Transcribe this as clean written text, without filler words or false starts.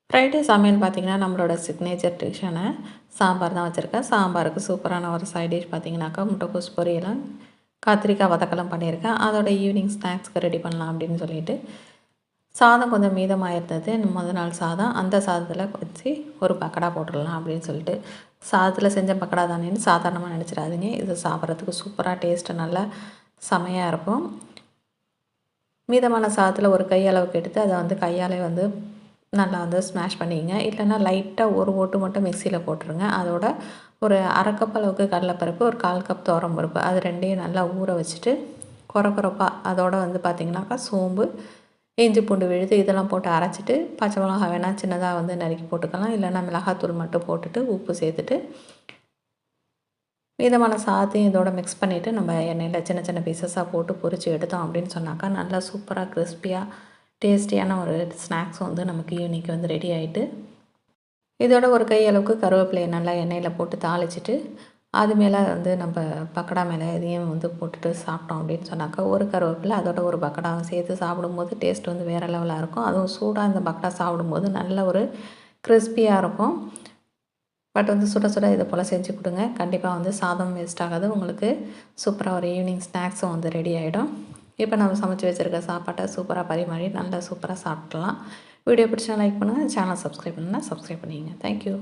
Friday சமையல் பார்த்திங்கன்னா நம்மளோட சிக்னேச்சர் டிஷ்ஷான சாம்பார் தான் வச்சுருக்கேன். சாம்பாருக்கு சூப்பரான ஒரு சைட் டிஷ் பார்த்திங்கனாக்கா முட்டைக்கோஸ் பொரியலும் கத்திரிக்காய் வதக்கெல்லாம் பண்ணியிருக்கேன். அதோட ஈவினிங் ஸ்நாக்ஸ்க்கு ரெடி பண்ணலாம் அப்படின்னு சொல்லிட்டு சாதம் கொஞ்சம் மீதமாக இருந்தது. முதல் நாள் சாதம், அந்த சாதத்தில் வச்சு ஒரு பக்கடா போட்டுடலாம் அப்படின்னு சொல்லிட்டு சாதத்தில் செஞ்ச பக்கடா தானேன்னு சாதாரணமாக நினச்சிடாதீங்க. இது சாப்பிட்றதுக்கு சூப்பராக டேஸ்ட்டு நல்லா செமையாக இருக்கும். மீதமான சாதத்தில் ஒரு கை அளவுக்கு எடுத்து அதை வந்து கையாலே வந்து நல்லா வந்து ஸ்மாஷ் பண்ணிக்கங்க. இல்லைன்னா லைட்டாக ஒரு ஓட்டு மட்டும் மிக்சியில் போட்டுருங்க. அதோட ஒரு 1/2 கப் அளவுக்கு கடலைப்பருப்பு, ஒரு 1/4 கப் துவரம்பருப்பு அது 2யும் நல்லா ஊற வச்சுட்டு கொரப்பாக அதோட வந்து பார்த்திங்கனாக்கா சோம்பு, இஞ்சி பூண்டு விழுது இதெல்லாம் போட்டு அரைச்சிட்டு பச்சை மிளகா வேணால் சின்னதாக வந்து நறுக்கி போட்டுக்கலாம். இல்லைன்னா மிளகாத்தூள் மட்டும் போட்டுட்டு உப்பு சேர்த்துட்டு மீதமான சாதத்தையும் இதோட மிக்ஸ் பண்ணிவிட்டு நம்ம எண்ணெயில் சின்ன சின்ன பீசஸாக போட்டு பொரித்து எடுத்தோம் அப்படின்னு சொன்னாக்கா நல்லா சூப்பராக கிறிஸ்பியாக டேஸ்டியான ஒரு ஸ்நாக்ஸ் வந்து நமக்கு ஈவினிங்க்கு வந்து ரெடி ஆகிட்டு இதோட ஒரு கை அளவுக்கு கருவேப்பிலையை நல்லா எண்ணெயில் போட்டு தாளிச்சிட்டு அது மேலே வந்து நம்ம பக்கடா மேலே இதையும் வந்து போட்டுட்டு சாப்பிட்டோம் அப்படின்னு சொன்னாக்கா ஒரு கருவேப்பிலை அதோட ஒரு பக்கடாவும் சேர்த்து சாப்பிடும்போது டேஸ்ட் வந்து வேறு லெவலாக இருக்கும். அதுவும் சூடாக இந்த பக்கடா சாப்பிடும்போது நல்ல ஒரு கிறிஸ்பியாக இருக்கும். பட் வந்து சுட சுட இதை போல் செஞ்சு கொடுங்க. கண்டிப்பாக வந்து சாதம் வேஸ்ட் ஆகாது. உங்களுக்கு சூப்பராக ஒரு ஈவினிங் ஸ்நாக்ஸும் வந்து ரெடி ஆகிடும். இப்போ நம்ம சமைச்சு வச்சுருக்க சாப்பாட்டை சூப்பராக பரிமாறி நல்லா சூப்பராக சாப்பிட்லாம். வீடியோ பிடிச்சா லைக் பண்ணுங்கள். சேனல் சப்ஸ்கிரைப் பண்ணுங்கள். சப்ஸ்கிரைப் பண்ணிக்கங்க. தேங்க்யூ.